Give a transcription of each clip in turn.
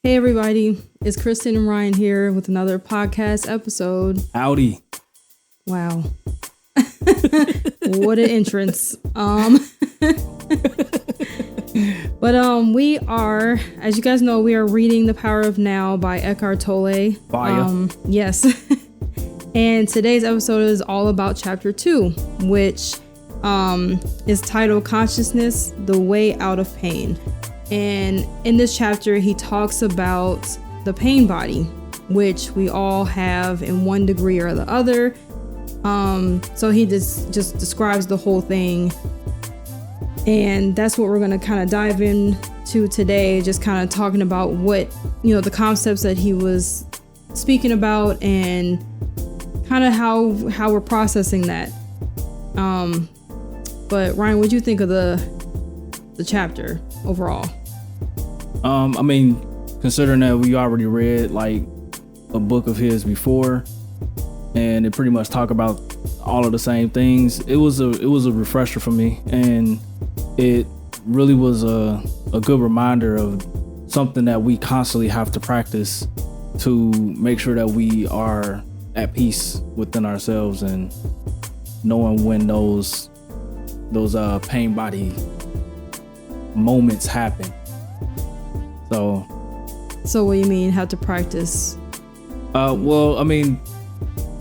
Hey everybody, it's Kristyn and Ryan here with another podcast episode. Howdy. Wow. What an entrance. But we are, as you guys know, we are reading The Power of Now by Eckhart Tolle. Fire. Yes. And today's episode is all about chapter 2, which is titled Consciousness, the Way Out of Pain. And in this chapter, he talks about the pain body, which we all have in one degree or the other. So he just describes the whole thing. And that's what we're going to kind of dive into today, just kind of talking about what, the concepts that he was speaking about and kind of how we're processing that. But Ryan, what'd you think of the chapter overall? Considering that we already read like a book of his before, and it pretty much talk about all of the same things, it was a refresher for me, and it really was a good reminder of something that we constantly have to practice to make sure that we are at peace within ourselves and knowing when those pain body moments happen. So what do you mean have to practice?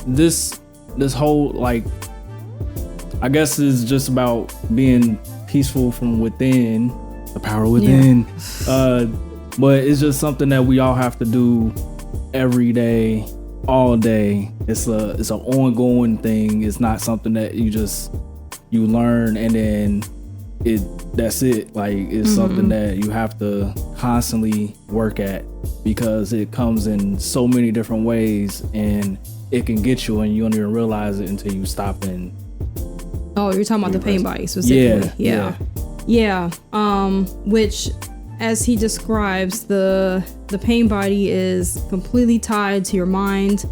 This whole, like, I guess is just about being peaceful from within, the power within. Yeah. But it's just something that we all have to do every day, all day. It's an ongoing thing. It's not something that you learn and then that's it. Like, it's something that you have to constantly work at, because it comes in so many different ways and it can get you and you don't even realize it until you stop and you're talking about the pain body specifically. Yeah. Which, as he describes, the pain body is completely tied to your mind,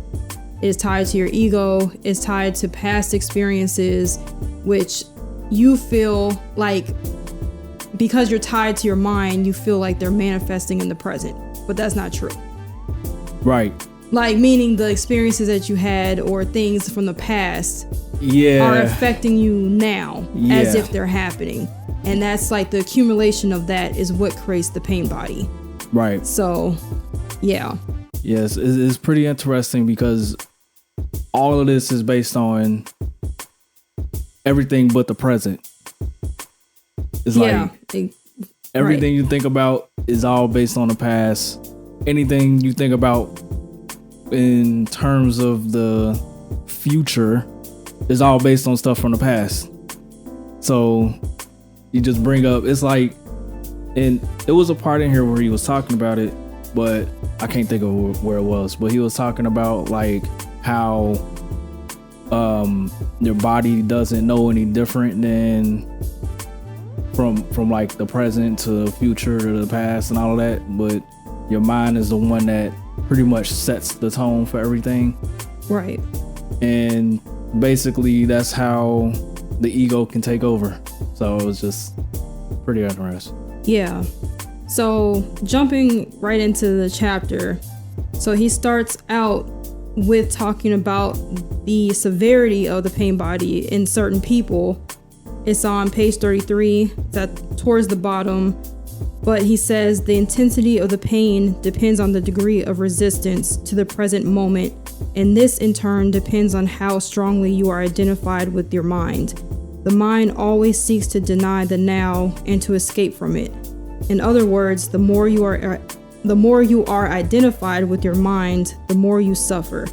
is tied to your ego, is tied to past experiences, which you feel like, because you're tied to your mind, you feel like they're manifesting in the present, but that's not true. Right. Like, meaning the experiences that you had or things from the past are affecting you now as if they're happening. And that's like the accumulation of that is what creates the pain body. Right. So, yeah. Yes, it's pretty interesting because all of this is based on everything but the present. It's like everything you think about is all based on the past. Anything you think about in terms of the future is all based on stuff from the past. So you just bring up, it's like, and it was a part in here where he was talking about it, but I can't think of where it was, but he was talking about like how your body doesn't know any different than from like the present to the future to the past and all of that, but your mind is the one that pretty much sets the tone for everything. Right. And basically that's how the ego can take over. So it was just pretty interesting. Yeah. So jumping right into the chapter. So he starts out with talking about the severity of the pain body in certain people. It's on page 33. It's towards the bottom. But he says the intensity of the pain depends on the degree of resistance to the present moment. And this in turn depends on how strongly you are identified with your mind. The mind always seeks to deny the now and to escape from it. In other words, the more you are identified with your mind, the more you suffer.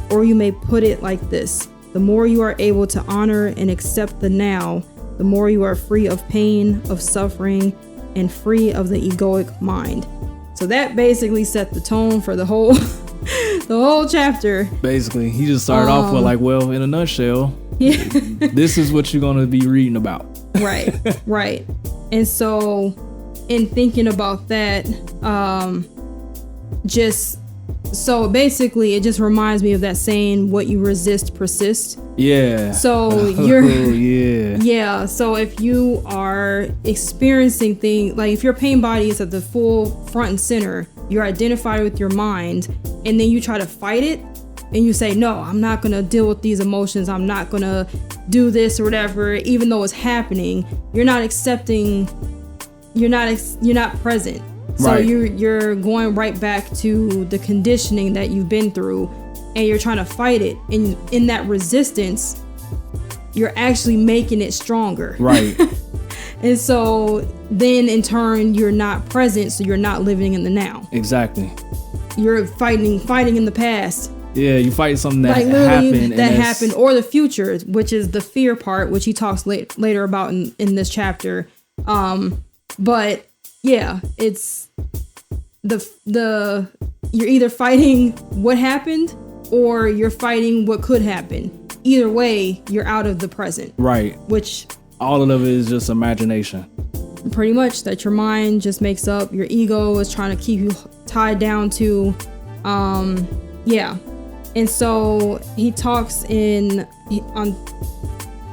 Or you may put it like this: the more you are able to honor and accept the now, the more you are free of pain, of suffering, and free of the egoic mind. So that basically set the tone for the whole chapter. Basically, he just started off with like, well, in a nutshell, this is what you're going to be reading about. Right. And so in thinking about that, just So basically, it just reminds me of that saying, what you resist persists. Yeah. So yeah. So if you are experiencing things, like if your pain body is at the full front and center, you're identified with your mind, and then you try to fight it, and you say, no, I'm not going to deal with these emotions. I'm not going to do this or whatever, even though it's happening. You're not accepting, you're not present. So right. you're going right back to the conditioning that you've been through, and you're trying to fight it. And in that resistance, you're actually making it stronger. Right. And so then in turn, you're not present. So you're not living in the now. Exactly. You're fighting in the past. Yeah, you fight something that like happened. That happened, or the future, which is the fear part, which he talks later about in this chapter. But yeah, it's the you're either fighting what happened or you're fighting what could happen. Either way, you're out of the present. Right. Which all of it is just imagination. Pretty much, that your mind just makes up. Your ego is trying to keep you tied down to, yeah. And so he talks on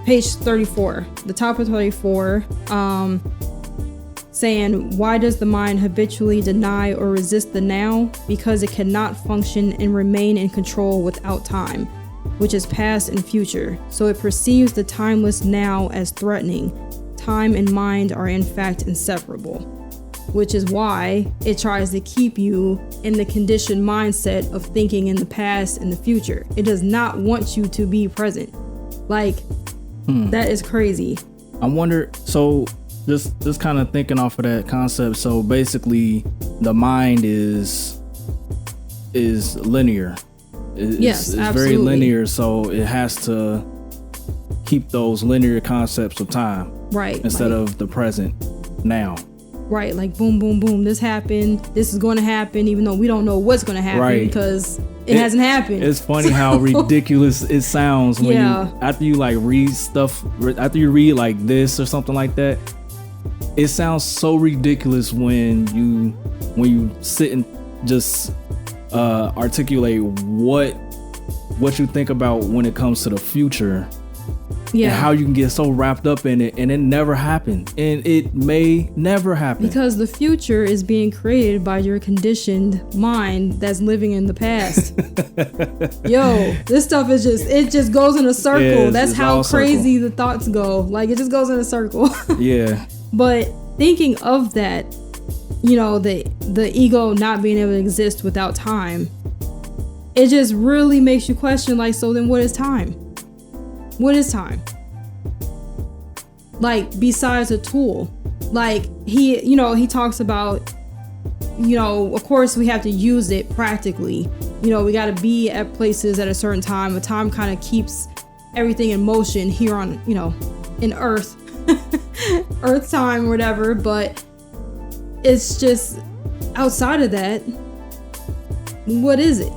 page 34, the top of 34, saying, why does the mind habitually deny or resist the now? Because it cannot function and remain in control without time, which is past and future. So it perceives the timeless now as threatening. Time and mind are in fact inseparable, which is why it tries to keep you in the conditioned mindset of thinking in the past and the future. It does not want you to be present. Like, that is crazy. I wonder, so just kind of thinking off of that concept. So basically the mind is linear. It's very linear. So it has to keep those linear concepts of time. Right. Instead of the present now. Right. Like boom, boom, boom. This happened. This is going to happen, even though we don't know what's going to happen because it hasn't happened. It's funny how ridiculous it sounds when after you like read stuff, after you read like this or something like that. It sounds so ridiculous when you sit and just articulate what you think about when it comes to the future. Yeah. And how you can get so wrapped up in it, and it never happened, and it may never happen because the future is being created by your conditioned mind that's living in the past. Yo, this stuff is just goes in a circle. Yeah, that's how crazy the thoughts go. Like, it just goes in a circle. Yeah. But thinking of that, the ego not being able to exist without time, it just really makes you question, like, so then what is time? What is time? Like, besides a tool. Like, he talks about, of course we have to use it practically. We got to be at places at a certain time. But time kind of keeps everything in motion here on, in Earth. Earth time, whatever. But it's just outside of that. What is it?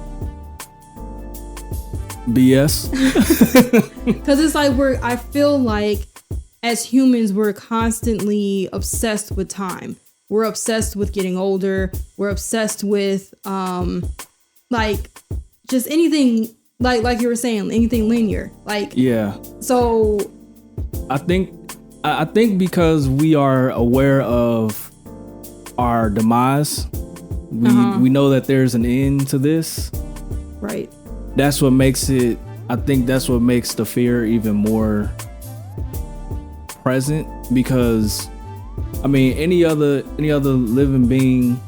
BS. Because it's like I feel like as humans, we're constantly obsessed with time. We're obsessed with getting older. We're obsessed with like just anything like you were saying, anything linear. Like, yeah. So I think because we are aware of our demise, we know that there's an end to this. Right. That's what makes it. I think that's what makes the fear even more present, because I mean any other living being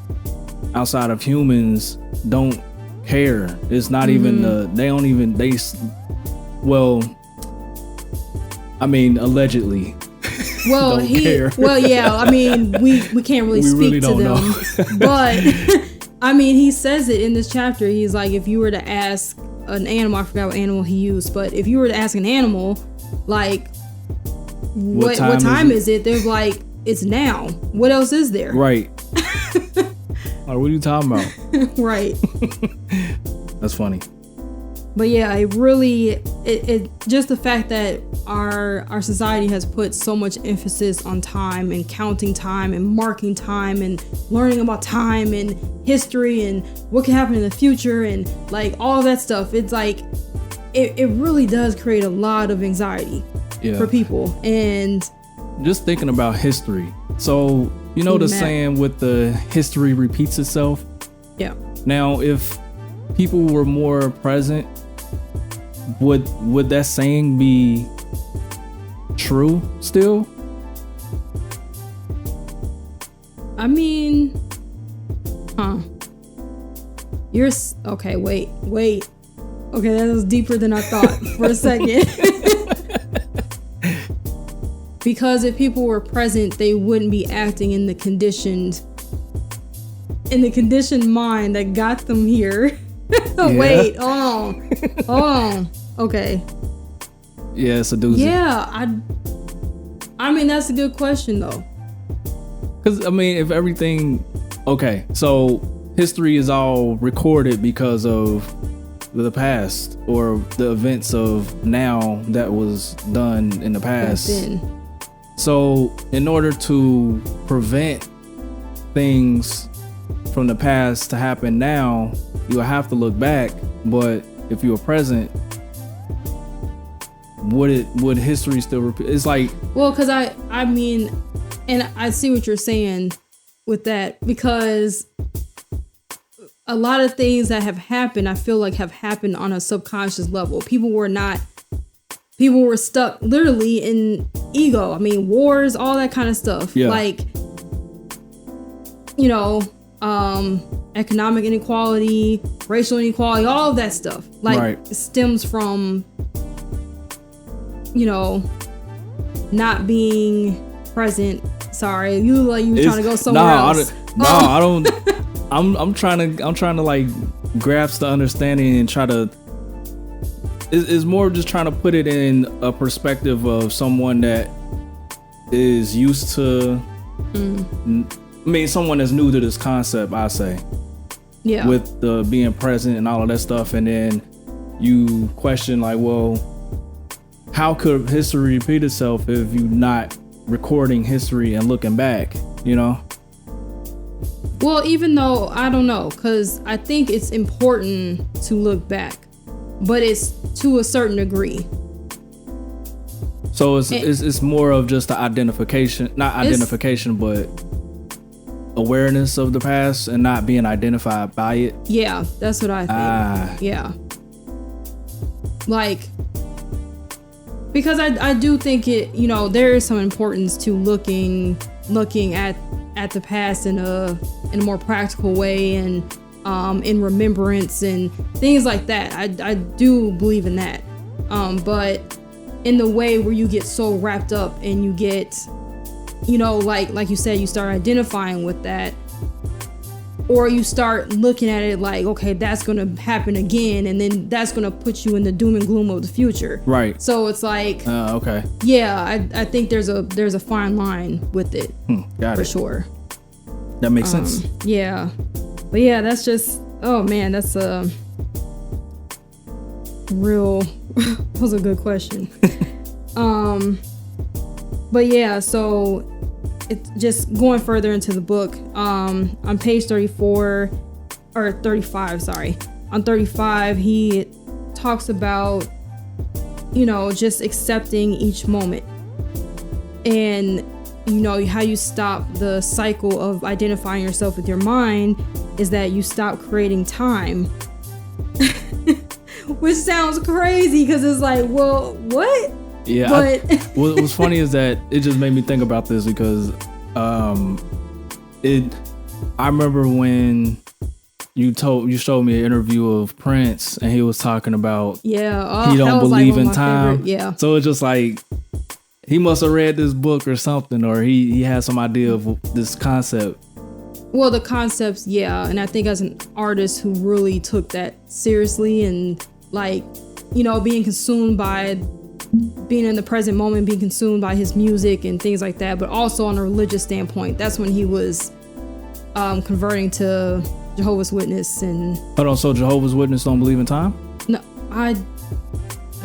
outside of humans don't care. It's not even I mean allegedly. Well, yeah, I mean we can't really speak to them. But I mean, he says it in this chapter. He's like, if you were to ask an animal, I forgot what animal he used, but if you were to ask an animal, like, what time is it? They're like, it's now. What else is there? Right. Like, what are you talking about? Right. That's funny. But yeah, it just the fact that our society has put so much emphasis on time and counting time and marking time and learning about time and history and what can happen in the future and like all that stuff. It's like it really does create a lot of anxiety for people. And just thinking about history. So, you know the saying with the history repeats itself? Yeah. Now, if people were more present, would that saying be true still? I mean, you're okay. Wait. Okay, that was deeper than I thought for a second. Because if people were present, they wouldn't be acting in the conditioned mind that got them here. Wait, hold on. Okay. Yeah, it's a doozy. Yeah, I mean, that's a good question though. Because, I mean, if everything... Okay, so history is all recorded because of the past or the events of now that was done in the past. So in order to prevent things from the past to happen now, you'll have to look back. But if you were present, would history still repeat? It's like, well, because I mean, and I see what you're saying with that, because a lot of things that have happened, I feel like have happened on a subconscious level. People were stuck literally in ego. I mean, wars, all that kind of stuff. Yeah. Like, you know, economic inequality, racial inequality, all of that stuff. Like, stems from, you know, not being present. Sorry, you look like you trying to go somewhere else. I don't. I'm trying to like grasp the understanding and try to. It's more just trying to put it in a perspective of someone that is used to. I mean, someone that's new to this concept, I say. Yeah. With the being present and all of that stuff, and then you question like, well, how could history repeat itself if you're not recording history and looking back? You know. Well, even though I don't know, because I think it's important to look back, but it's to a certain degree. So it's more of just the identification, but awareness of the past and not being identified by it. Yeah, that's what I think. Yeah. Like, because I do think it, you know, there is some importance to looking at the past in a more practical way and in remembrance and things like that. I do believe in that. But in the way where you get so wrapped up and you get, you know, like you said, you start identifying with that, or you start looking at it like, okay, that's going to happen again, and then that's going to put you in the doom and gloom of the future. Right. So it's like, okay. Yeah, I think there's a fine line with it. Got it. For sure. That makes sense. Yeah. But yeah, that's just, oh man, that's a real, that was a good question. But yeah, so it's just going further into the book, on page 34 or 35, sorry. On 35, he talks about, you know, just accepting each moment and, you know, how you stop the cycle of identifying yourself with your mind is that you stop creating time. Which sounds crazy because it's like, well, what? Yeah. But what's funny is that it just made me think about this because I remember when you showed me an interview of Prince and he was talking about he don't believe in time. Favorite. Yeah. So it's just like he must have read this book or something, or he had some idea of this concept. Well, the concepts, yeah. And I think as an artist who really took that seriously and like, you know, being consumed by being in the present moment, being consumed by his music and things like that, but also on a religious standpoint, that's when he was converting to Jehovah's Witness. And hold on, so Jehovah's Witness don't believe in time? No, I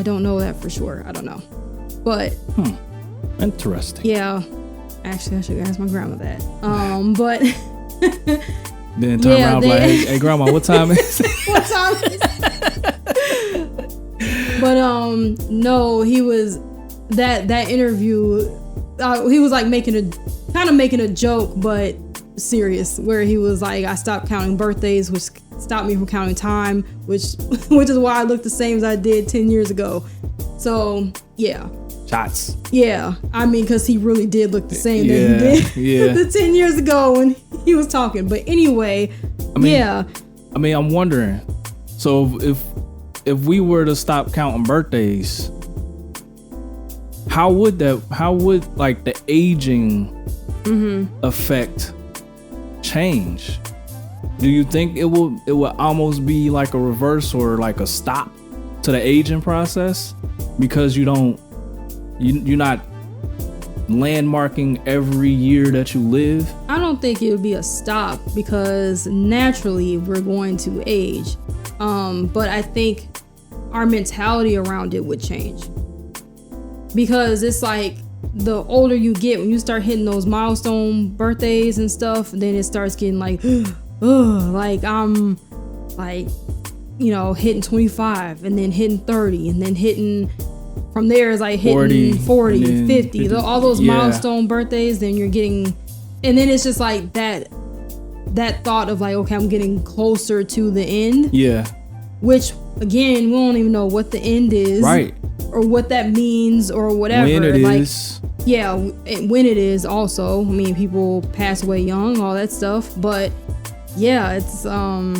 don't know that for sure. I don't know. But interesting. Yeah. Actually, I should ask my grandma that. But then turn around like, hey grandma, what time is it? What time is it? But no, he was that interview. He was like making a joke, but serious, where he was like, I stopped counting birthdays, which stopped me from counting time, which is why I look the same as I did 10 years ago. So yeah. Shots. Yeah, I mean, because he really did look the same that he did the 10 years ago when he was talking. But anyway, I mean, I'm wondering. So if we were to stop counting birthdays, how would like the aging effect change? Do you think it will almost be like a reverse or like a stop to the aging process because you're not landmarking every year that you live? I don't think it would be a stop because naturally we're going to age. But I think our mentality around it would change. Because it's like the older you get, when you start hitting those milestone birthdays and stuff, then it starts getting like, like I'm like, hitting 25 and then hitting 30 and then hitting, from there is like hitting 40, 50, all those milestone birthdays. Then you're getting, and then it's just like that thought of like, okay, I'm getting closer to the end. Yeah. Which again, we don't even know what the end is. Right. Or what that means or whatever. When it is. Yeah, when it is also. I mean, people pass away young, all that stuff. But yeah, it's I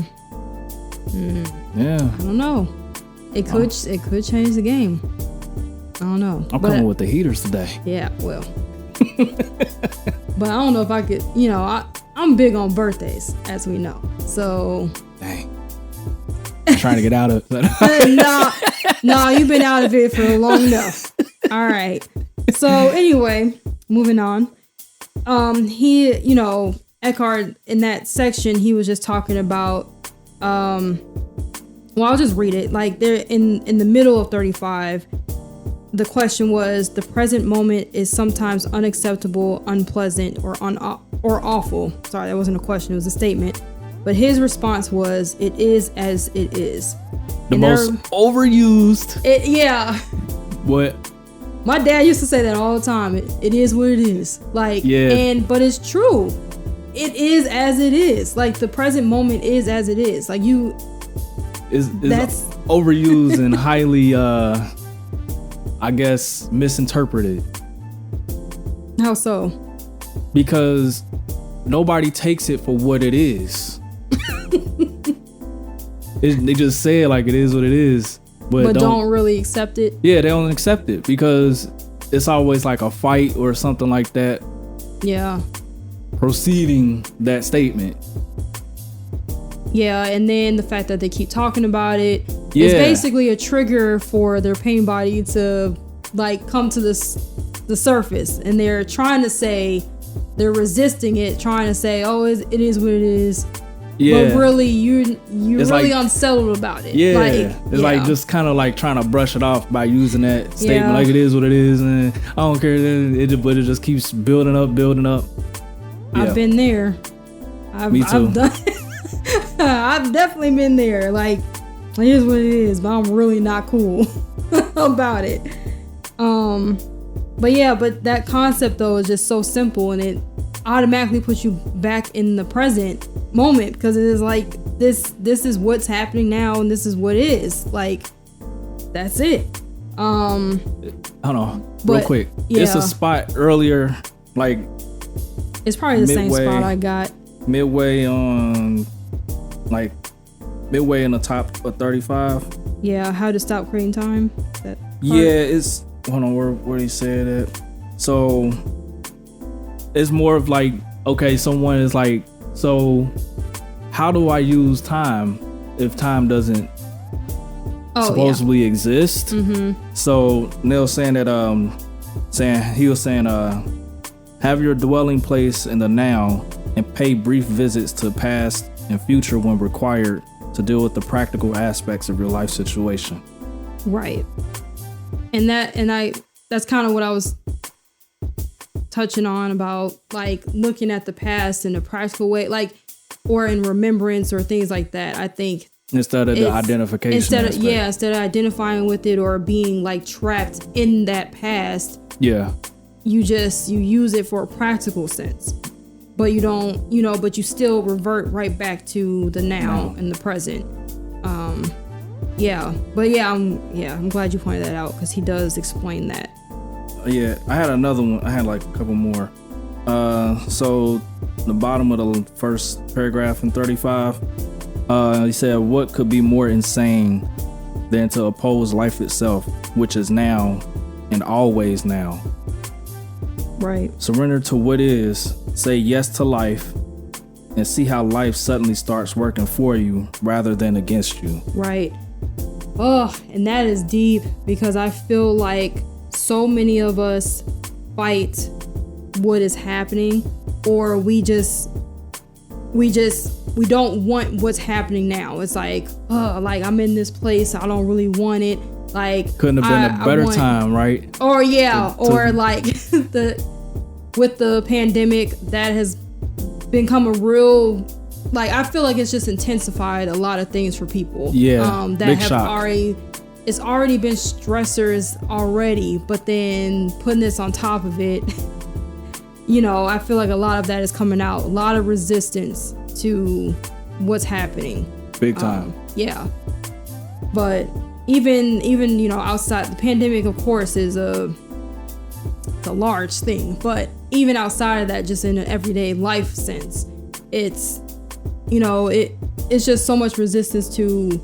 don't know. It could change the game. I don't know. I'm coming with the heaters today. Yeah, well. But I don't know if I could, I'm big on birthdays, as we know. So. Dang. I'm trying to get out of it. No, you've been out of it for long enough. All right. So anyway, moving on. He, Eckhart, in that section, he was just talking about, well, I'll just read it. Like they're in the middle of 35. The question was, the present moment is sometimes unacceptable, unpleasant, or awful. Sorry, that wasn't a question. It was a statement. But his response was, it is as it is. The most overused. Yeah. What? My dad used to say that all the time. It is what it is. Like, but it's true. It is as it is. Like, the present moment is as it is. Like, that's overused and highly, I guess, misinterpreted. How so? Because nobody takes it for what it is. They just say it like it is what it is, but don't really accept it. Yeah, they don't accept it because it's always like a fight or something like that. Yeah. Preceding that statement. Yeah, and then the fact that they keep talking about it is basically a trigger for their pain body to like come to the surface, and they're trying to say, they're resisting it, trying to say, oh, it is what it is. Yeah. But really, you're really like, unsettled about it. Yeah. It's like just kind of like trying to brush it off by using that statement like it is what it is, and I don't care. But it just keeps building up. Yeah. I've been there. Me too. I've done. I've definitely been there. Like, it is what it is, but I'm really not cool about it. But that concept though is just so simple, and it automatically puts you back in the present moment, because it is like this is what's happening now, and this is what is. Like, that's it. Hold on, real quick. It's a spot earlier, like it's probably the same spot I got. Midway in the top of 35. Yeah, how to stop creating time. It's hold on, where he said it. So it's more of like, okay, someone is like, so how do I use time if time doesn't supposedly exist? Mm-hmm. So Neil's saying that have your dwelling place in the now and pay brief visits to past and future when required to deal with the practical aspects of your life situation. Right. And I that's kind of what I was touching on about, like, looking at the past in a practical way, like, or in remembrance or things like that. I think instead of the identification, instead of identifying with it or being like trapped in that past, you use it for a practical sense, but you don't, but you still revert right back to the now and the present. I'm glad you pointed that out, because he does explain that. Yeah, I had another one. I had like a couple more. So the bottom of the first paragraph in 35, he said, what could be more insane than to oppose life itself, which is now and always now? Right. Surrender to what is, say yes to life, and see how life suddenly starts working for you rather than against you. Right. Oh, and that is deep, because I feel like so many of us fight what is happening, or we don't want what's happening now. It's like, like, I'm in this place, I don't really want it. Like, couldn't have been a better time, right? Or like with the pandemic, that has become a real, like, I feel like it's just intensified a lot of things for people. Yeah. That big have shock. It's already been stressors already, but then putting this on top of it, I feel like a lot of that is coming out. A lot of resistance to what's happening. Big time. Yeah. But even outside the pandemic, of course, is a large thing. But even outside of that, just in an everyday life sense, it's it's just so much resistance to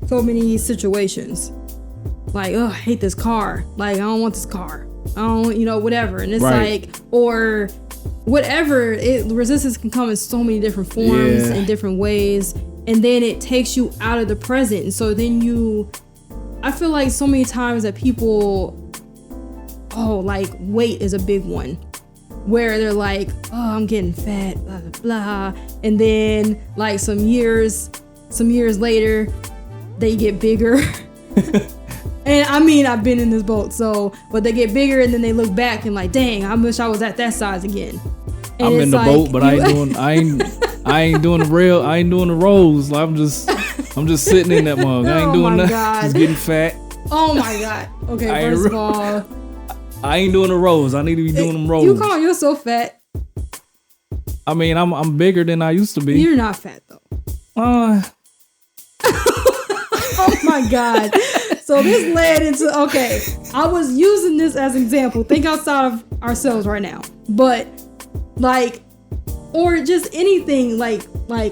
so many situations. Like, I hate this car. Like, I don't want this car. I don't, whatever. And it's right. Like, or whatever. Resistance can come in so many different forms and different ways. And then it takes you out of the present. And so then I feel like so many times that people, like, weight is a big one. Where they're like, I'm getting fat, blah, blah, blah. And then, like, some years later, they get bigger. And I mean, I've been in this boat, but they get bigger, and then they look back and like, dang, I wish I was at that size again. And I'm in the boat, but I ain't doing the rolls. I'm just sitting in that mug. I ain't doing nothing. Just getting fat. Oh my God. Okay, first of all, I ain't doing the rolls. I need to be doing them rolls. You call yourself fat? I mean, I'm bigger than I used to be. You're not fat though. Oh my God. So this led into, I was using this as an example. Think outside of ourselves right now. But like, or just anything like you're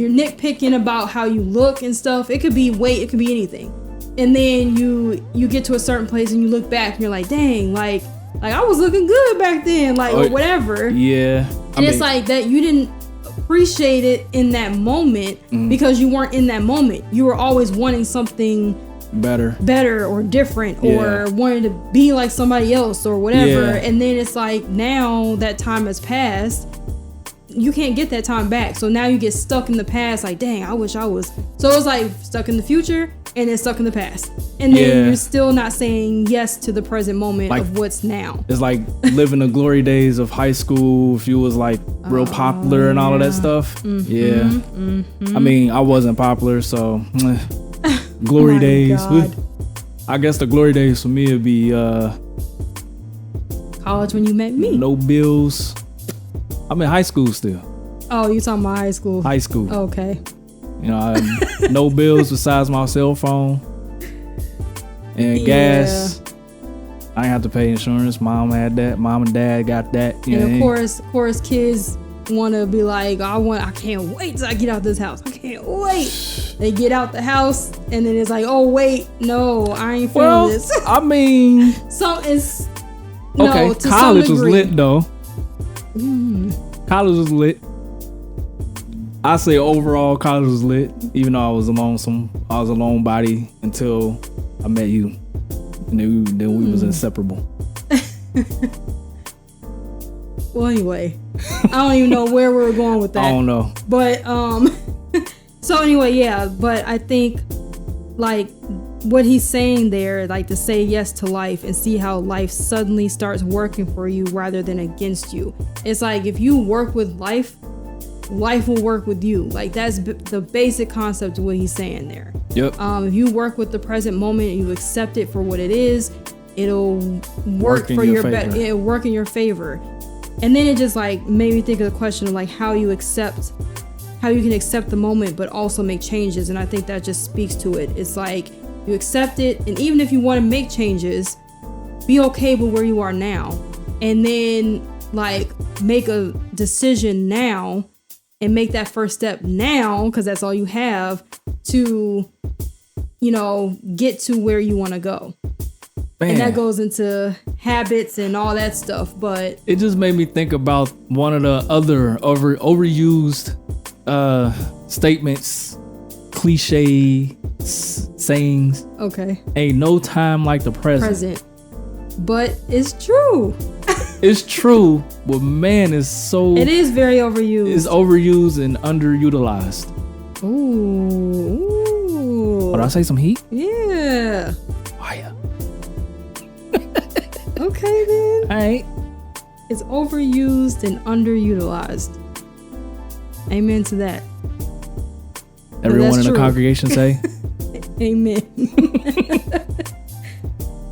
nitpicking about how you look and stuff. It could be weight, it could be anything. And then you get to a certain place and you look back and you're like, dang, like I was looking good back then, like, or whatever. Yeah. And it's like that you didn't appreciate it in that moment because you weren't in that moment. You were always wanting something better or different or wanting to be like somebody else or whatever. And then it's like, now that time has passed, you can't get that time back. So now you get stuck in the past, like, dang, I wish I was. So it's like stuck in the future and then stuck in the past. And then you're still not saying yes to the present moment, like, of what's now. It's like living the glory days of high school, if you was like real popular and all of that stuff. I mean, I wasn't popular, so glory days. God. I guess the glory days for me would be college, when you met me. No bills. I'm in high school still. Oh, you talking about high school? High school. Okay. I had no bills besides my cell phone and gas. I didn't have to pay insurance. Mom had that. Mom and dad got that. And of course, kids want to be like, I can't wait till I get out this house. I can't wait. They get out the house and then it's like, oh wait, no, I ain't feeling this. I mean, college was lit though. College was lit. I say overall, college was lit. Even though I was a lone body until I met you, and then we was inseparable. Well, anyway, I don't even know where we were going with that. I don't know. But so anyway, but I think like what he's saying there, like to say yes to life and see how life suddenly starts working for you rather than against you. It's like if you work with life, life will work with you. Like that's the basic concept of what he's saying there. Yep. If you work with the present moment and you accept it for what it is, it'll work for your favor. It'll work in your favor. And then it just like made me think of the question of like how you can accept the moment but also make changes. And I think that just speaks to it. It's like you accept it, and even if you want to make changes, be okay with where you are now, and then like make a decision now and make that first step now, because that's all you have to, you know, get to where you want to go. Man. And that goes into habits and all that stuff. But it just made me think about one of the other overused statements, cliche sayings. Okay. Ain't no time like the present. But it's true. It's true, but man, it is very overused. It's overused and underutilized. Ooh. Did I say some heat? Yeah. Fire. Okay then. All right. It's overused and underutilized. Amen to that. Everyone in the congregation say amen.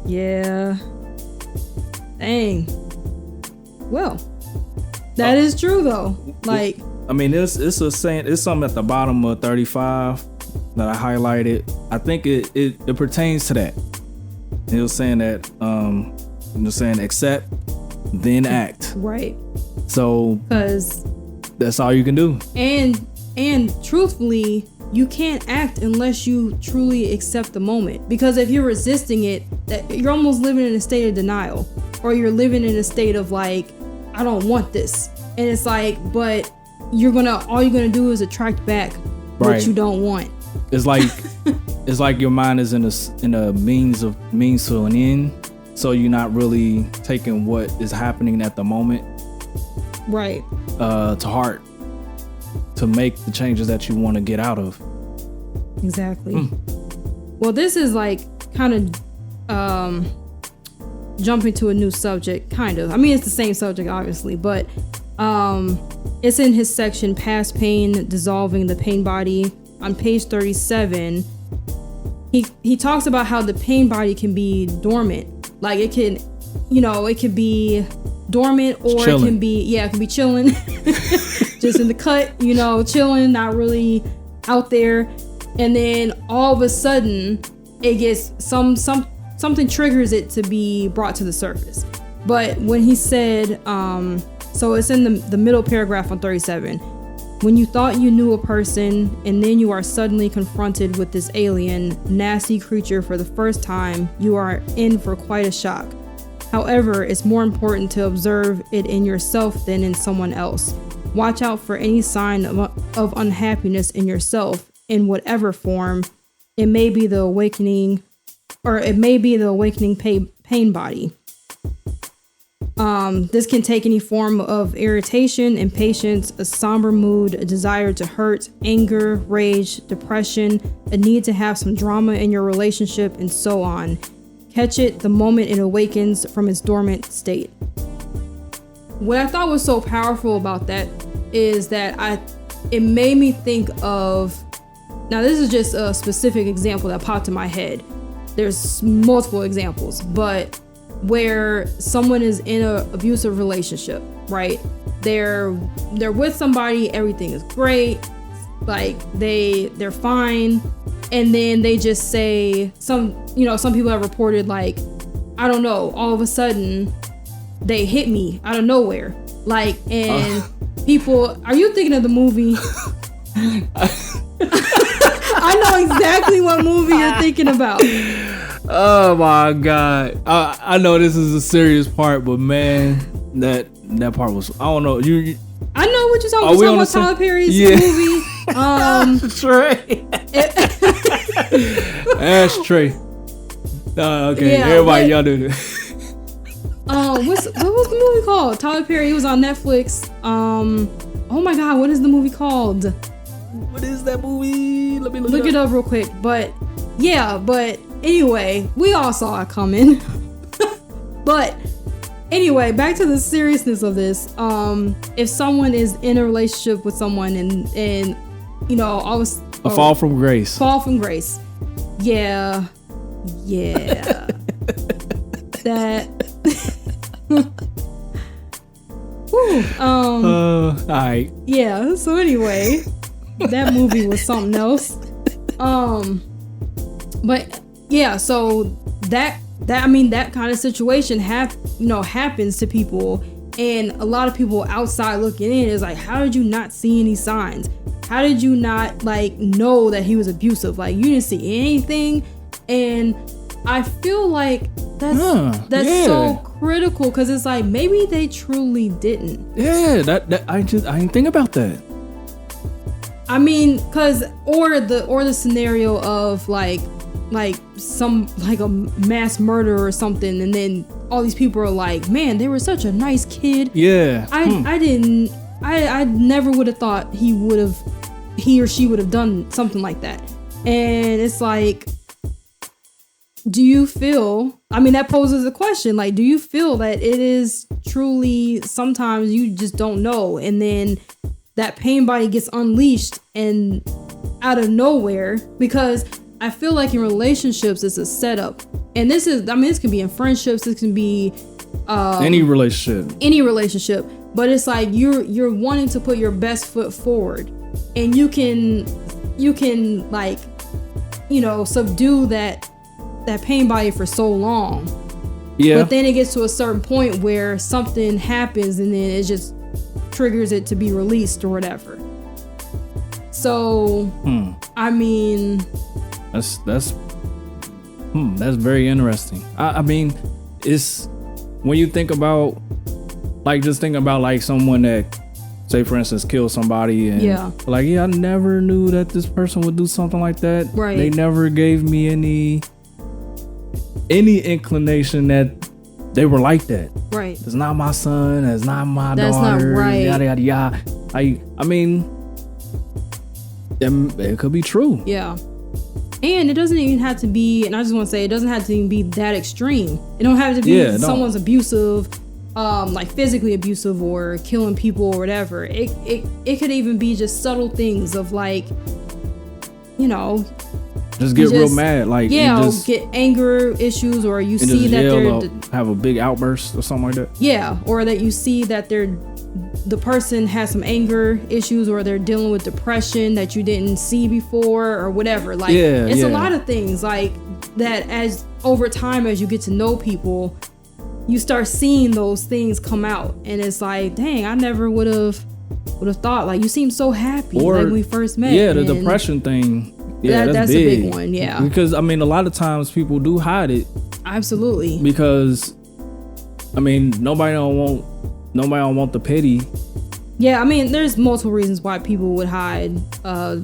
Yeah. Dang. Well, that is true though. Like, I mean, it's a saying. It's something at the bottom of 35 that I highlighted. I think it pertains to that. It was saying that accept, then act. Right. So, because that's all you can do. And truthfully, you can't act unless you truly accept the moment. Because if you're resisting it, that you're almost living in a state of denial, or you're living in a state of like, I don't want this. And it's like, but all you're gonna do is attract back what you don't want. It's like it's like your mind is in a means to an end, so you're not really taking what is happening at the moment right to heart to make the changes that you want to get out of. Exactly. Well, this is like kind of jumping to a new subject, kind of. I mean, it's the same subject obviously, but it's in his section Past Pain, Dissolving the Pain Body. On page 37, he talks about how the pain body can be dormant. Like it can, it could be dormant, or it can be chilling, just in the cut, chilling, not really out there. And then all of a sudden it gets something triggers it to be brought to the surface. But when he said, so it's in the middle paragraph on 37, when you thought you knew a person and then you are suddenly confronted with this alien, nasty creature for the first time, you are in for quite a shock. However, it's more important to observe it in yourself than in someone else. Watch out for any sign of unhappiness in yourself in whatever form. It may be the awakening, or it may be the awakening pain body. This can take any form of irritation, impatience, a somber mood, a desire to hurt, anger, rage, depression, a need to have some drama in your relationship, and so on. Catch it the moment it awakens from its dormant state. What I thought was so powerful about that is that it made me think of, now this is just a specific example that popped in my head. There's multiple examples, but where someone is in an abusive relationship, right? They're with somebody, everything is great, like they're fine, and then they just say some people have reported, like, I don't know, all of a sudden they hit me out of nowhere, like, and people, are you thinking of the movie? I know exactly what movie you're thinking about. Oh my God. I know this is a serious part, but man, that part was, I don't know. I know what you're talking about. Tyler Perry's movie. Ashtray. Ashtray. Okay, yeah, everybody, y'all do this. What was the movie called? Tyler Perry, he was on Netflix. Oh my God, what is the movie called? What is that movie? Let me look it up real quick. But yeah, Anyway, we all saw it coming. But anyway, back to the seriousness of this. If someone is in a relationship with someone and you know, always fall from grace. Fall from grace. Yeah. That. All right. Yeah. So anyway, that movie was something else. But yeah. So that kind of situation happens to people, and a lot of people outside looking in is like, how did you not see any signs? How did you not know that he was abusive? Like, you didn't see anything. And I feel like that's so critical, because it's like, maybe they truly didn't. Yeah, that I didn't think about that. I mean, or the scenario of like a mass murder or something, and then all these people are like, man, they were such a nice kid. Yeah. I never would have thought he or she would have done something like that. And it's like, do you feel, that poses a question, like, do you feel that it is truly, sometimes you just don't know, and then that pain body gets unleashed and out of nowhere? Because I feel like in relationships it's a setup, and this can be in friendships, this can be any relationship, but it's like you're wanting to put your best foot forward, and you can subdue that pain body for so long. Yeah. But then it gets to a certain point where something happens, and then it just triggers it to be released or whatever. So that's very interesting. I mean, it's when you think about someone that, say for instance, killed somebody, and I never knew that this person would do something like that. Right. They never gave me any inclination that they were like that. Right. It's not my son. It's not my daughter. That's not right. Yada yada yada. I mean, it could be true. Yeah. And it doesn't even have to be, and I just want to say, it doesn't have to even be that extreme. It don't have to be someone's abusive, physically abusive or killing people or whatever. It could even be just subtle things of just get real mad, get anger issues, or you see that they're have a big outburst or something like that. Yeah, or that you see that the person has some anger issues, or they're dealing with depression that you didn't see before, or whatever. It's a lot of things like that. As over time, as you get to know people, you start seeing those things come out, and it's like, dang, I never would have thought. Like, you seem so happy when we first met. Yeah, the depression thing. Yeah, that's a big one. Yeah, because a lot of times people do hide it. Absolutely. Because nobody don't want the pity. Yeah, there's multiple reasons why people would hide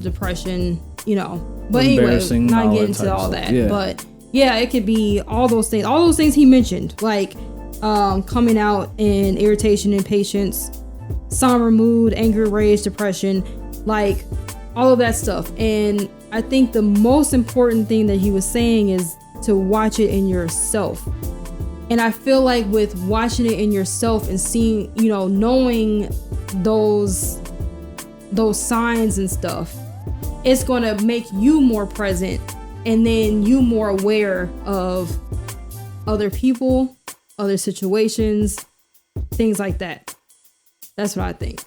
depression, But anyway, not get into all that. Yeah. But yeah, it could be all those things. All those things he mentioned, like coming out in irritation, impatience, somber mood, anger, rage, depression, like all of that stuff. And I think the most important thing that he was saying is to watch it in yourself. And I feel like with watching it in yourself and seeing, knowing those signs and stuff, it's going to make you more present, and then you more aware of other people, other situations, things like that. That's what I think.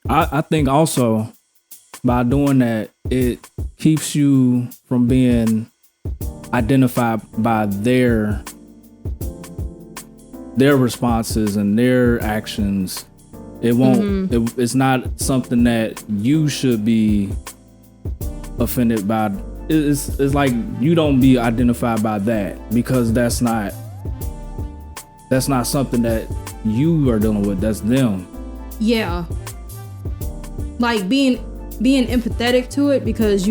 I think also by doing that, it keeps you from being identified by their responses and their actions. It won't. It's not something that you should be offended by. It's like you don't be identified by that, because that's not something that you are dealing with. That's them. Yeah. Like being empathetic to it, because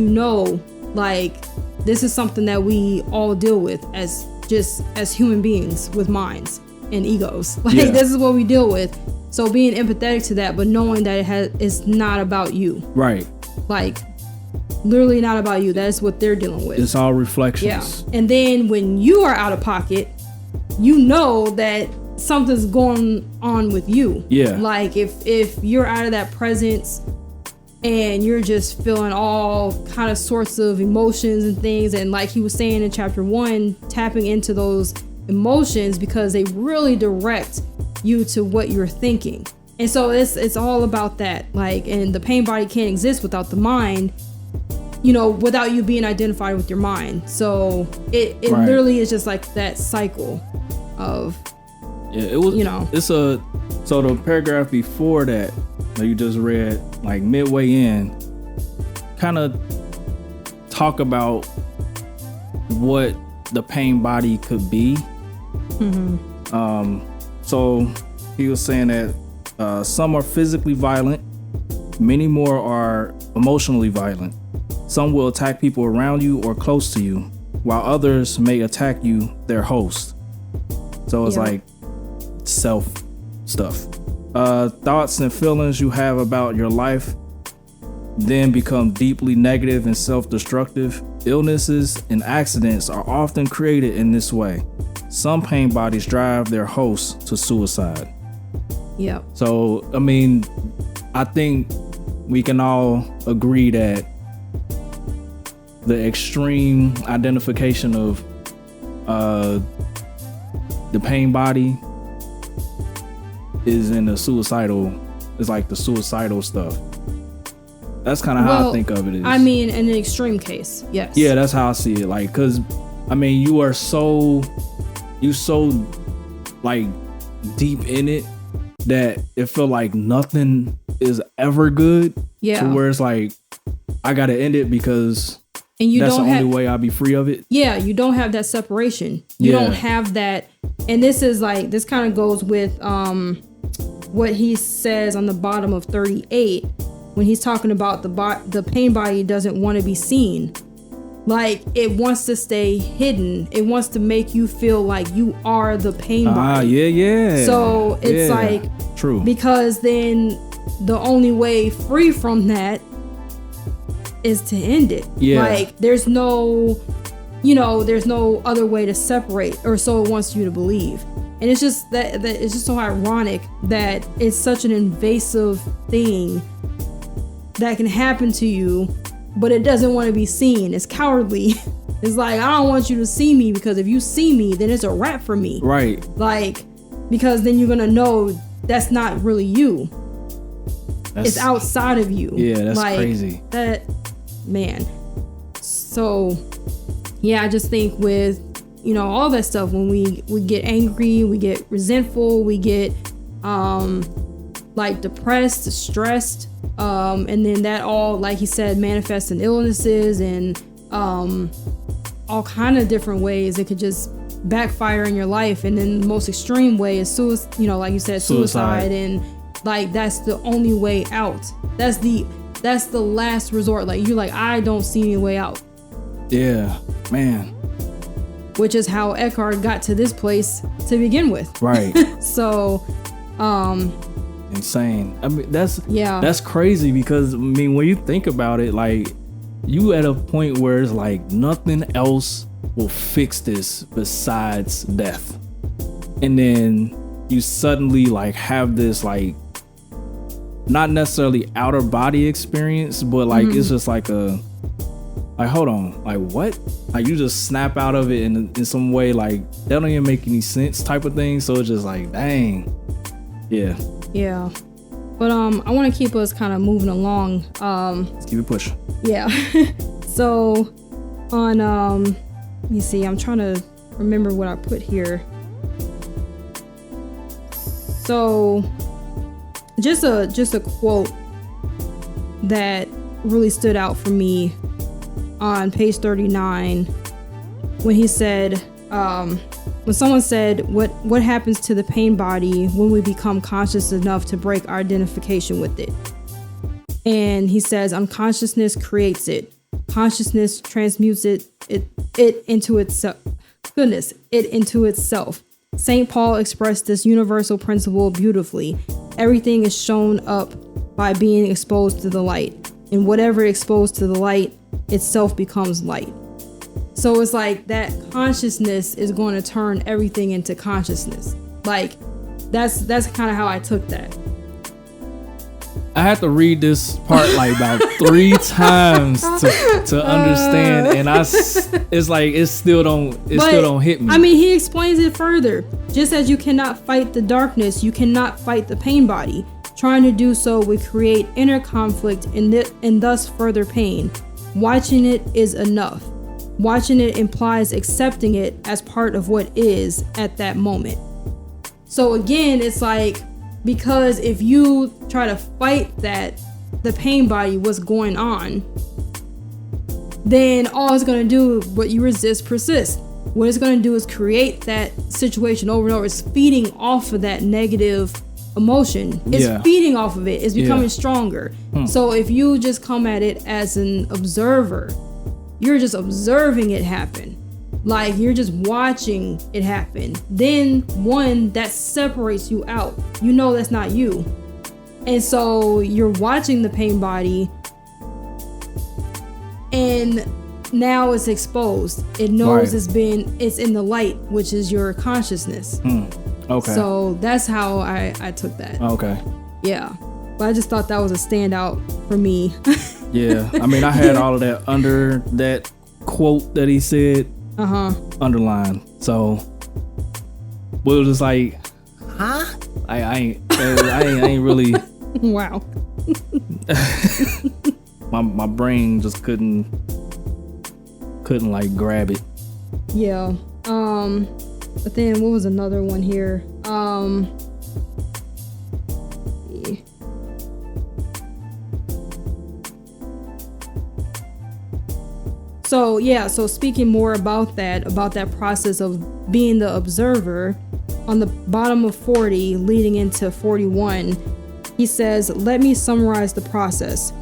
this is something that we all deal with as human beings with minds and egos. This is what we deal with. So being empathetic to that, but knowing that it's not about you. Right. literally not about you. That's what they're dealing with. It's all reflections. Yeah. And then when you are out of pocket, you know that something's going on with you. Yeah. Like if you're out of that presence and you're just feeling all kind of sorts of emotions and things, and like he was saying in chapter 1, tapping into those emotions because they really direct you to what you're thinking. And so it's all about that. Like, and the pain body can't exist without the mind, you know, without you being identified with your mind. So it right. literally is just like that cycle of, it was, you know, so the paragraph before that you just read, like midway in, kind of talk about what the pain body could be. So he was saying that some are physically violent, many more are emotionally violent. Some will attack people around you or close to you, while others may attack you, their host. So it's like self stuff. Thoughts and feelings you have about your life then become deeply negative and self-destructive. Illnesses and accidents are often created in this way. Some pain bodies drive their hosts to suicide. Yeah. So, I mean, I think we can all agree that the extreme identification of the pain body is in the suicidal, is like the suicidal stuff. That's kind of how I think of it. I mean, in an extreme case, yes. Yeah, that's how I see it. Like, cause I mean, you so like deep in it that it felt like nothing is ever good. Yeah. To where it's like, I gotta end it because that's the only way I'll be free of it. Yeah, you don't have that separation. You don't have that. And this is like, this kind of goes with what he says on the bottom of 38 when he's talking about the pain body doesn't want to be seen. Like, it wants to stay hidden. It wants to make you feel like you are the pain body. Yeah. So it's like, true. Because then the only way free from that is to end it. Yeah. Like, there's no other way to separate, or so it wants you to believe. And it's just that it's just so ironic that it's such an invasive thing that can happen to you, but it doesn't want to be seen. It's cowardly. It's like, I don't want you to see me, because if you see me, then it's a wrap for me. Right. Like, because then you're gonna know that's not really you. It's outside of you. Yeah, that's like, crazy. That, man. So, yeah, I just think with, you know, all that stuff, when we get angry, we get resentful, we get like depressed, stressed, and then that all, like he said, manifests in illnesses and all kind of different ways. It could just backfire in your life, and then the most extreme way is suicide. You know, like you said, suicide, and like that's the only way out. That's the last resort. Like, you're like, I don't see any way out. Yeah, man. Which is how Eckhart got to this place to begin with. Right. So, insane. I mean, that's crazy, because I mean, when you think about it, like, you at a point where it's like nothing else will fix this besides death, and then you suddenly like have this like not necessarily outer body experience, but like it's just like hold on, like what? Like, you just snap out of it in some way, like that don't even make any sense type of thing. So it's just like, dang. Yeah. Yeah. But I want to keep us kind of moving along. Let's keep it pushing. Yeah. So on let me see, I'm trying to remember what I put here. So just a quote that really stood out for me on page 39, when he said, when someone said, what happens to the pain body when we become conscious enough to break our identification with it? And he says, unconsciousness creates it. Consciousness transmutes it into itself. It into itself. St. Paul expressed this universal principle beautifully. Everything is shown up by being exposed to the light. And whatever exposed to the light itself becomes light. So it's like that consciousness is going to turn everything into consciousness. Like that's kind of how I took that. I had to read this part like about 3 times to understand, and it's like it still don't hit me. I mean, he explains it further. Just as you cannot fight the darkness, you cannot fight the pain body. Trying to do so would create inner conflict and thus further pain. Watching it is enough. Watching it implies accepting it as part of what is at that moment. So again, it's like, because if you try to fight the pain body, what's going on, then all it's going to do, what you resist persists. What it's going to do is create that situation over and over. It's feeding off of that negative emotion. It's feeding off of it. It's becoming stronger. So if you just come at it as an observer, you're just observing it happen. Like you're just watching it happen. Then one, that separates you out. You know that's not you. And so you're watching the pain body, and now it's exposed. It knows it's in the light, which is your consciousness. Okay. So that's how I took that. Okay. Yeah. But I just thought that was a standout for me. Yeah. I mean, I had all of that under that quote that he said. Underlined. So we were just like, huh? I ain't really. Wow. my brain just couldn't like grab it. Yeah. But then what was another one here? So speaking more about that process of being the observer, on the bottom of 40 leading into 41, he says, let me summarize the process.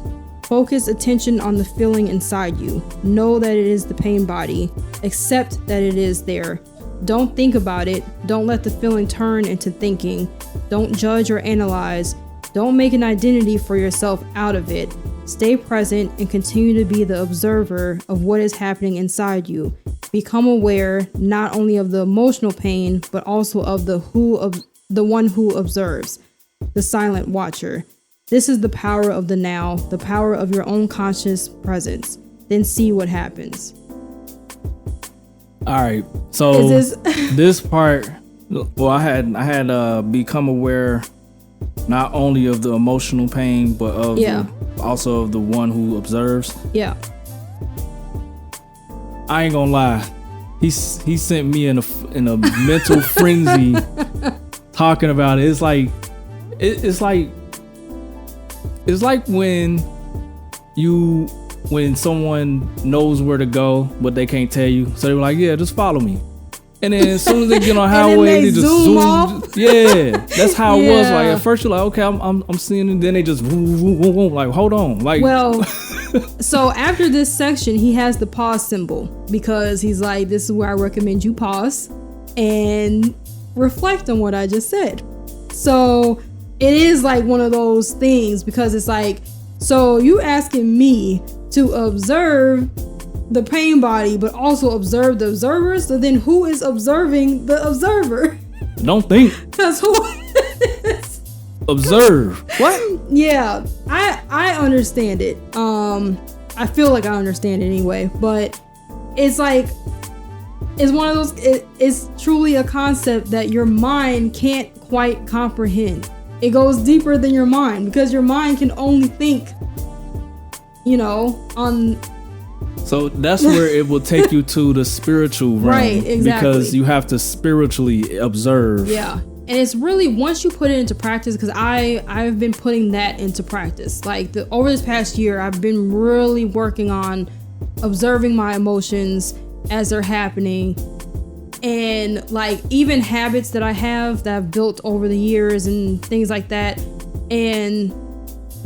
Focus attention on the feeling inside you. Know that it is the pain body. Accept that it is there. Don't think about it. Don't let the feeling turn into thinking. Don't judge or analyze. Don't make an identity for yourself out of it. Stay present and continue to be the observer of what is happening inside you. Become aware not only of the emotional pain, but also of the one who observes, the silent watcher. This is the power of the now, the power of your own conscious presence. Then see what happens. All right. So this part, well, I had become aware not only of the emotional pain, but of also of the one who observes. Yeah. I ain't gonna lie. He sent me in a mental frenzy talking about it. It's like when someone knows where to go, but they can't tell you. So they were like, yeah, just follow me. And then as soon as they get on the highway, they just zoom off. Yeah, that's how it was. Like at first you're like, okay, I'm seeing it. Then they just like, hold on. Like, well, so after this section, he has the pause symbol because he's like, this is where I recommend you pause and reflect on what I just said. So it is like one of those things because it's like, so you asking me to observe the pain body, but also observe the observer. So then who is observing the observer? Don't think. That's who is. Observe. What? Yeah, I understand it. I feel like I understand it anyway, but it's like, it's one of those, it's truly a concept that your mind can't quite comprehend. It goes deeper than your mind because your mind can only think, on. So that's where it will take you to the spiritual realm. Right, exactly. Because you have to spiritually observe. Yeah. And it's really, once you put it into practice, because I've been putting that into practice. Like over this past year, I've been really working on observing my emotions as they're happening. And like even habits that I have that I've built over the years and things like that. And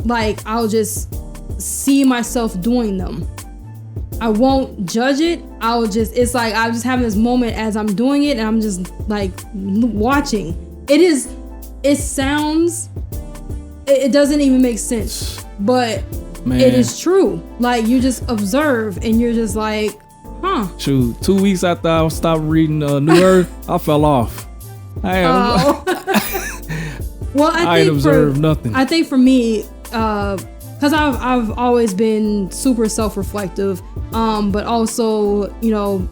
like, I'll just see myself doing them. I won't judge it. It's like I'm just having this moment as I'm doing it and I'm just like watching. It doesn't even make sense. But Man. It is true. Like, you just observe and you're just like, huh. Shoot, 2 weeks after I stopped reading New Earth, I fell off. Well, I ain't observed nothing. I think for me, because I've always been super self-reflective, but also, going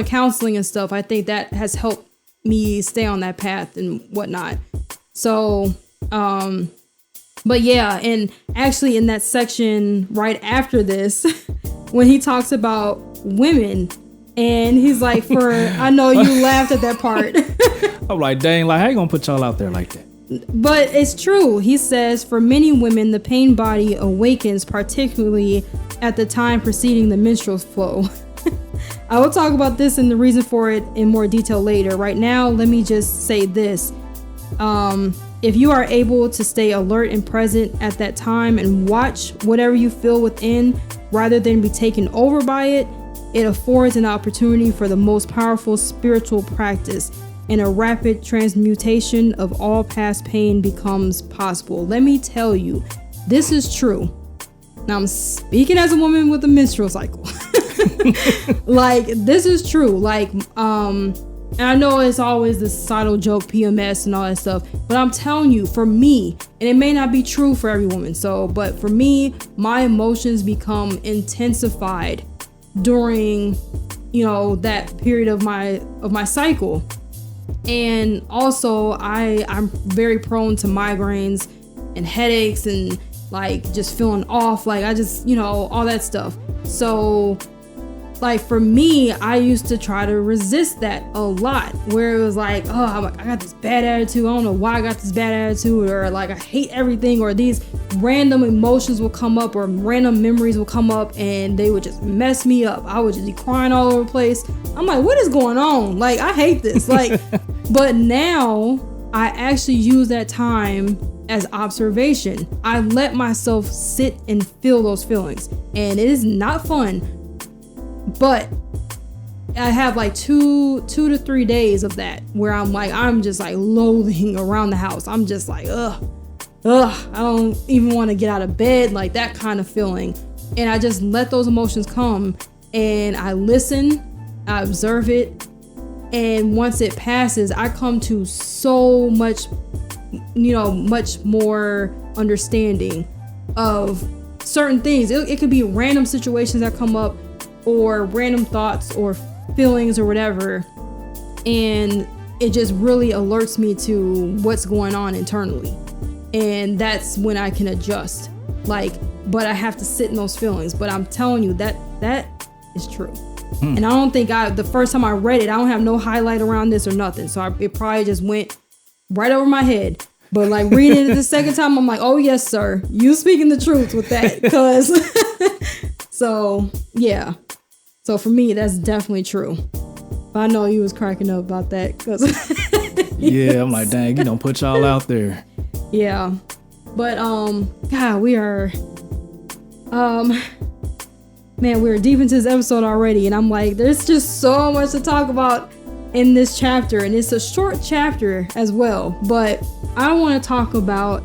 to counseling and stuff. I think that has helped me stay on that path and whatnot. So, but yeah, and actually in that section right after this, when he talks about women, and he's like, I know you laughed at that part. I'm like, dang, like, how you gonna put y'all out there like that? But it's true. He says, for many women, the pain body awakens, particularly at the time preceding the menstrual flow. I will talk about this and the reason for it in more detail later. Right now, let me just say this. If you are able to stay alert and present at that time and watch whatever you feel within rather than be taken over by it, it affords an opportunity for the most powerful spiritual practice, and a rapid transmutation of all past pain becomes possible. Let me tell you, this is true. Now, I'm speaking as a woman with a menstrual cycle. Like, this is true. Like, and I know it's always the societal joke, PMS and all that stuff, but I'm telling you, for me, and it may not be true for every woman, but for me, my emotions become intensified during, that period of my cycle. And also I'm very prone to migraines and headaches and like just feeling off, like I just, all that stuff. So like for me, I used to try to resist that a lot, where it was like, oh, I got this bad attitude. I don't know why I got this bad attitude, or like I hate everything, or these random emotions will come up, or random memories will come up, and they would just mess me up. I would just be crying all over the place. I'm like, what is going on? Like, I hate this. Like, but now I actually use that time as observation. I let myself sit and feel those feelings, and it is not fun. But I have like two to 3 days of that where I'm just like loathing around the house. I'm just like, ugh, I don't even want to get out of bed, like that kind of feeling. And I just let those emotions come, and I listen, I observe it. And once it passes, I come to so much, much more understanding of certain things. It could be random situations that come up, or random thoughts or feelings or whatever, and it just really alerts me to what's going on internally, and that's when I can adjust. Like, but I have to sit in those feelings. But I'm telling you, that is true. And I don't think the first time I read it, I don't have no highlight around this or nothing, so it probably just went right over my head. But like reading it the second time, I'm like, oh yes sir, you speaking the truth with that, because so yeah. So for me, that's definitely true. But I know you was cracking up about that, because yeah, I'm like, dang, you don't put y'all out there. Yeah. But God, we are we're deep into this episode already, and I'm like, there's just so much to talk about in this chapter, and it's a short chapter as well. But I want to talk about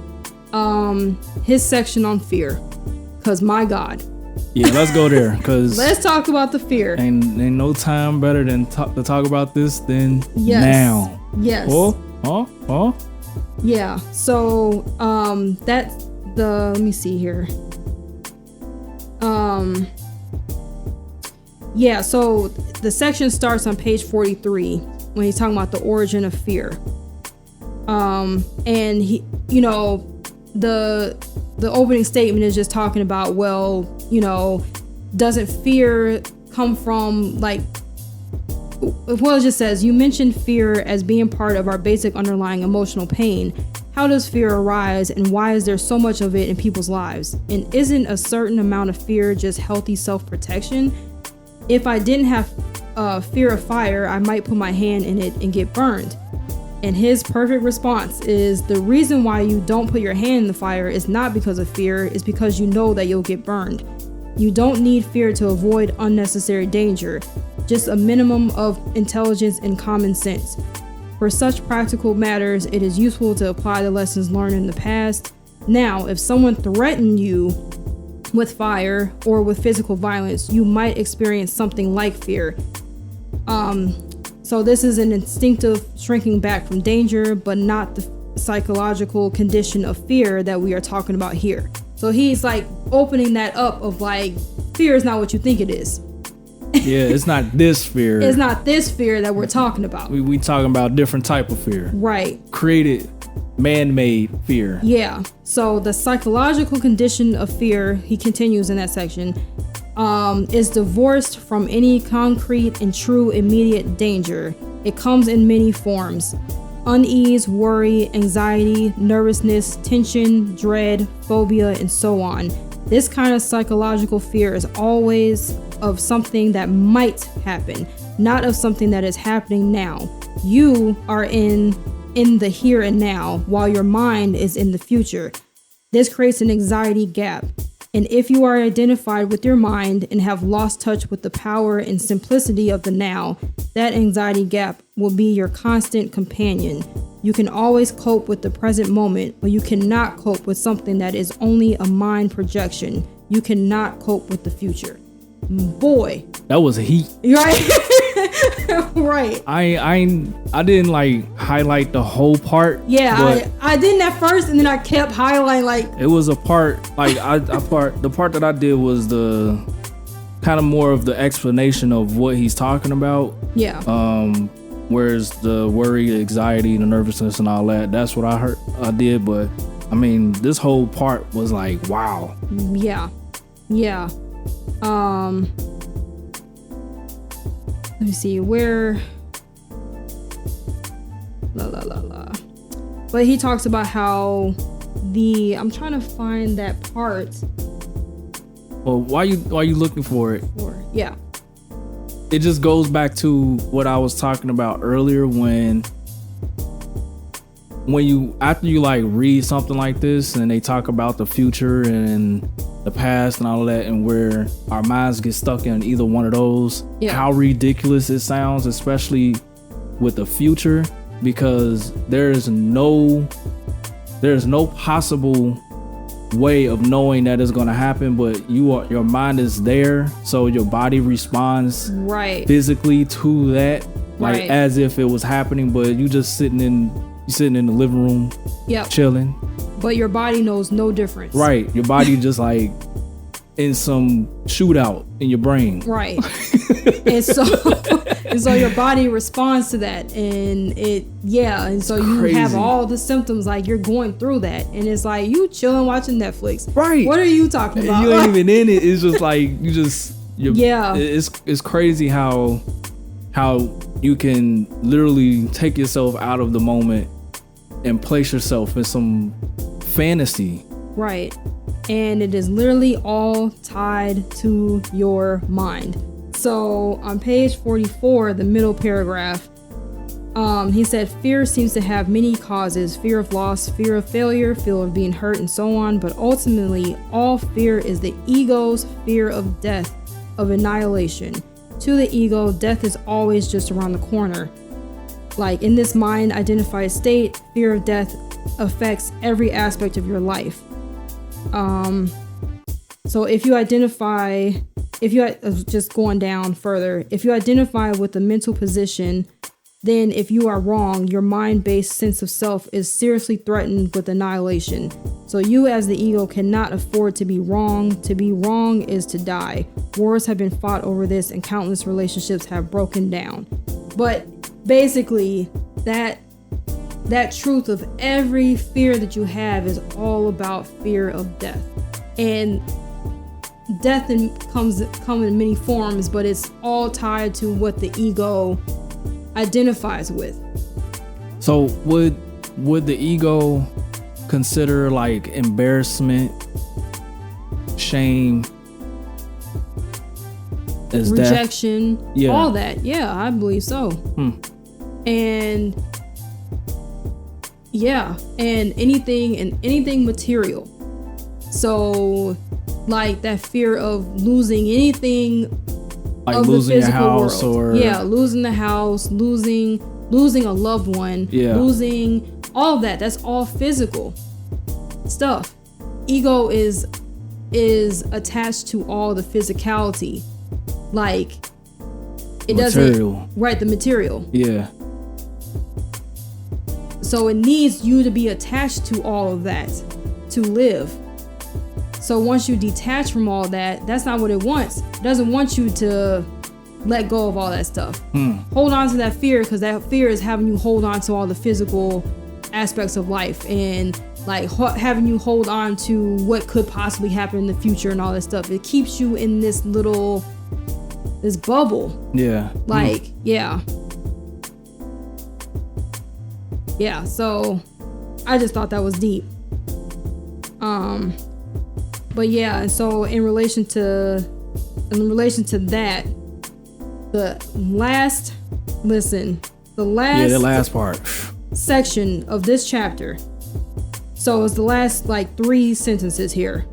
his section on fear, because my God. Yeah, let's go there, because let's talk about the fear. Ain't no time better than to talk about this than now. Yes. Oh. Yeah. So that's let me see here. Yeah, so the section starts on page 43 when he's talking about the origin of fear. And he, the opening statement is just talking about, well, doesn't fear come from it just says, you mentioned fear as being part of our basic underlying emotional pain. How does fear arise, and why is there so much of it in people's lives? And isn't a certain amount of fear just healthy self-protection? If I didn't have fear of fire, I might put my hand in it and get burned. And his perfect response is, the reason why you don't put your hand in the fire is not because of fear, it's because you know that you'll get burned. You don't need fear to avoid unnecessary danger, just a minimum of intelligence and common sense. For such practical matters, it is useful to apply the lessons learned in the past. Now, if someone threatened you with fire or with physical violence, you might experience something like fear. So this is an instinctive shrinking back from danger, but not the psychological condition of fear that we are talking about here. So he's like opening that up of like, fear is not what you think it is. Yeah, it's not this fear. It's not this fear that we're talking about. We talking about different type of fear. Right. Created, man-made fear. Yeah. So the psychological condition of fear, he continues in that section, is divorced from any concrete and true immediate danger. It comes in many forms: unease, worry, anxiety, nervousness, tension, dread, phobia, and so on. This kind of psychological fear is always of something that might happen, not of something that is happening now. You are in the here and now, while your mind is in the future. This creates an anxiety gap. And if you are identified with your mind and have lost touch with the power and simplicity of the now, that anxiety gap will be your constant companion. You can always cope with the present moment, but you cannot cope with something that is only a mind projection. You cannot cope with the future. Boy, that was a heat. Right. Right. I didn't like highlight the whole part. Yeah, I didn't at first, and then I kept highlighting like it was a part like the part that I did was the kind of more of the explanation of what he's talking about. Yeah. Whereas the worry, the anxiety, the nervousness, and all that, that's what I did. But I mean, this whole part was like, wow. Yeah. Let me see where. But he talks about how I'm trying to find that part. Well, why you looking for it? Yeah. It just goes back to what I was talking about earlier when you after you like read something like this and they talk about the future and the past and all that, and where our minds get stuck in either one of those, how ridiculous it sounds, especially with the future, because there's no possible way of knowing that it's going to happen, but your mind is there, so your body responds physically to that, like as if it was happening, but you just sitting in the living room, chilling. But your body knows no difference. Right. Your body just like in some shootout in your brain. Right. and so your body responds to that, and and so you have all the symptoms, like you're going through that, and it's like you chilling watching Netflix. Right. What are you talking about? You ain't even in it. It's just like it's crazy how you can literally take yourself out of the moment and place yourself in some fantasy. Right. And it is literally all tied to your mind. So on page 44, the middle paragraph, he said, fear seems to have many causes: fear of loss, fear of failure, fear of being hurt, and so on. But ultimately, all fear is the ego's fear of death, of annihilation. To the ego, death is always just around the corner. Like in this mind identified state, fear of death affects every aspect of your life. So if you just going down further, if you identify with the mental position, then if you are wrong, your mind-based sense of self is seriously threatened with annihilation. So you as the ego cannot afford to be wrong. To be wrong is to die. Wars have been fought over this, and countless relationships have broken down. But basically, that truth of every fear that you have is all about fear of death. And death comes in many forms, but it's all tied to what the ego identifies with. So would the ego consider like embarrassment, shame as rejection, death? Yeah. All that? Yeah, I believe so. And anything material. So like that fear of losing anything, like of losing the physical house world. Losing the house, losing a loved one, losing all of that. That's all physical stuff. ego is attached to all the physicality, like it material. doesn't, right, the material. Yeah. So it needs you to be attached to all of that to live. So once you detach from all that, that's not what it wants. It doesn't want you to let go of all that stuff. Hold on to that fear, because that fear is having you hold on to all the physical aspects of life, and like having you hold on to what could possibly happen in the future and all that stuff. It keeps you in this bubble. Yeah. Like, yeah. Yeah, so I just thought that was deep. But yeah, and so in relation to that, the last part section of this chapter. So it's the last like 3 sentences here.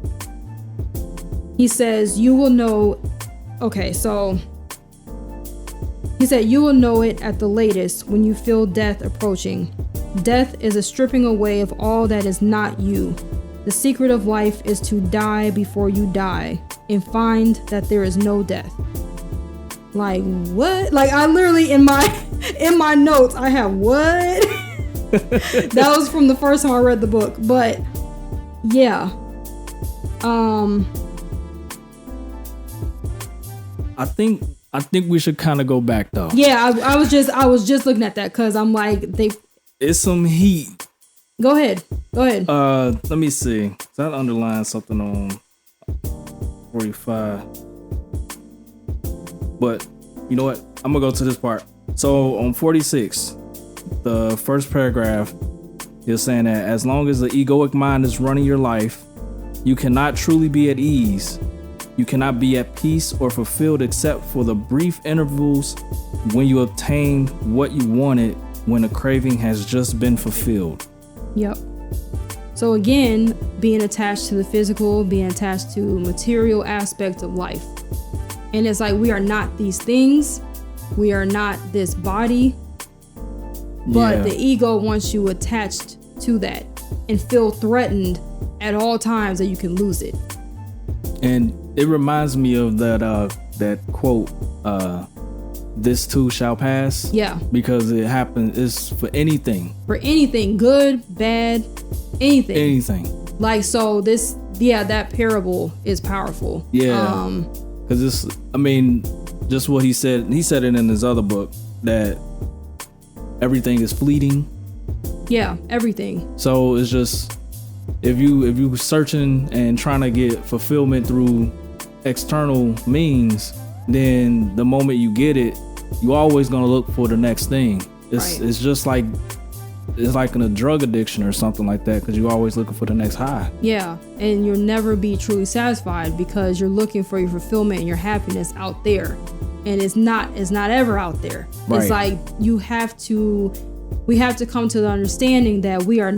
He says, you will know. Okay, so he said, you will know it at the latest when you feel death approaching. Death is a stripping away of all that is not you. The secret of life is to die before you die and find that there is no death. Like, what? Like, I literally in my notes I have what? That was from the first time I read the book. But yeah. I think we should kind of go back though. Yeah, I was just looking at that because I'm like, it's some heat. Go ahead. Let me see. That underlines something on 45. But you know what? I'm gonna go to this part. So on 46, the first paragraph is saying that as long as the egoic mind is running your life, you cannot truly be at ease. You cannot be at peace or fulfilled except for the brief intervals when you obtain what you wanted, when a craving has just been fulfilled. Yep. So again, being attached to the physical, being attached to material aspects of life. And it's like, we are not these things. We are not this body. But the ego wants you attached to that and feel threatened at all times that you can lose it. And it reminds me of that quote, this too shall pass. Yeah. Because it happens, it's for anything. For anything, good, bad, anything. Anything. Like, so this, that parable is powerful. Yeah. Because this, I mean, just what he said it in his other book, that everything is fleeting. Yeah, everything. So it's just, if you searching and trying to get fulfillment through external means, then the moment you get it, you always gonna look for the next thing. It's just like, it's like in a drug addiction or something like that, because you're always looking for the next high. Yeah, and you'll never be truly satisfied because you're looking for your fulfillment and your happiness out there, and it's not ever out there. Right. It's like we have to come to the understanding that we are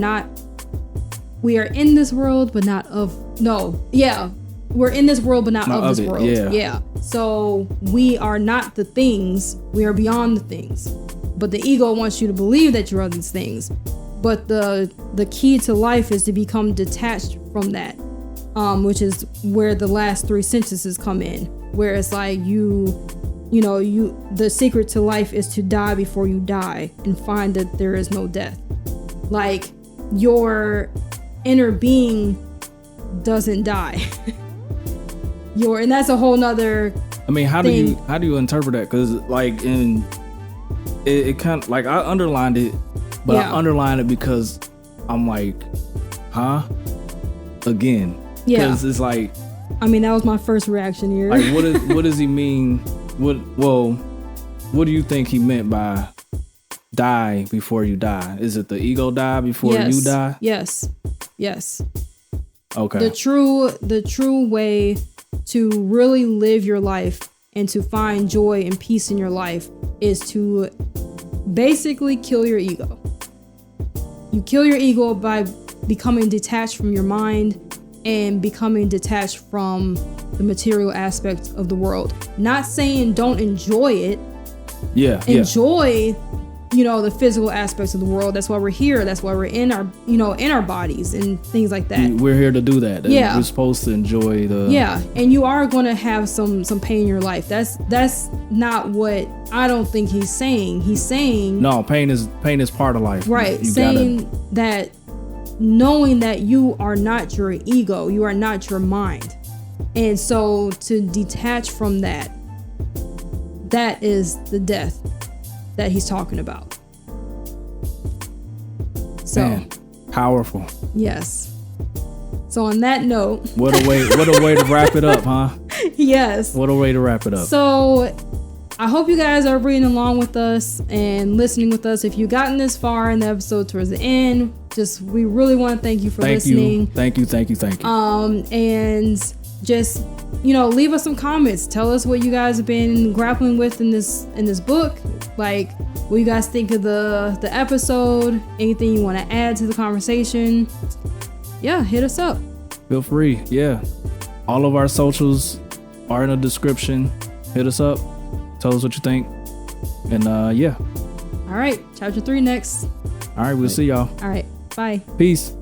in this world, but not of. No, yeah, we're in this world, but not of this world. Yeah. So we are not the things. We are beyond the things. But the ego wants you to believe that you're these things. But the key to life is to become detached from that, which is where the last 3 sentences come in, where it's like the secret to life is to die before you die and find that there is no death. Like, your inner being doesn't die. And that's a whole nother. I mean, how do you interpret that? Because like it kind of like, I underlined it, but I underlined it because I'm like, huh? Again. Yeah. Because it's like, I mean, that was my first reaction here. Like, what does he mean? What do you think he meant by die before you die? Is it the ego die before you die? Yes. Okay. The true way to really live your life and to find joy and peace in your life is to basically kill your ego. You kill your ego by becoming detached from your mind and becoming detached from the material aspects of the world. Not saying don't enjoy it. Yeah. Enjoy the physical aspects of the world. That's why we're here. That's why we're in our, in our bodies and things like that. We're here to do that. Yeah. We're supposed to enjoy the... Yeah. And you are going to have some pain in your life. That's not what I don't think he's saying. He's saying... No, pain is part of life. Right. Saying that knowing that you are not your ego, you are not your mind. And so to detach from that is the death that he's talking about. So, man, powerful. Yes. So on that note, what a way to wrap it up, huh? Yes. What a way to wrap it up. So I hope you guys are reading along with us and listening with us. If you've gotten this far in the episode towards the end, we really want to thank you for listening. Thank you. And just, leave us some comments. Tell us what you guys have been grappling with in this book. Like, what you guys think of the episode, anything you want to add to the conversation. Yeah, hit us up. Feel free. Yeah. All of our socials are in the description. Hit us up. Tell us what you think. And yeah. All right. Chapter 3 next. All right. We'll see y'all. All right. Bye. Peace.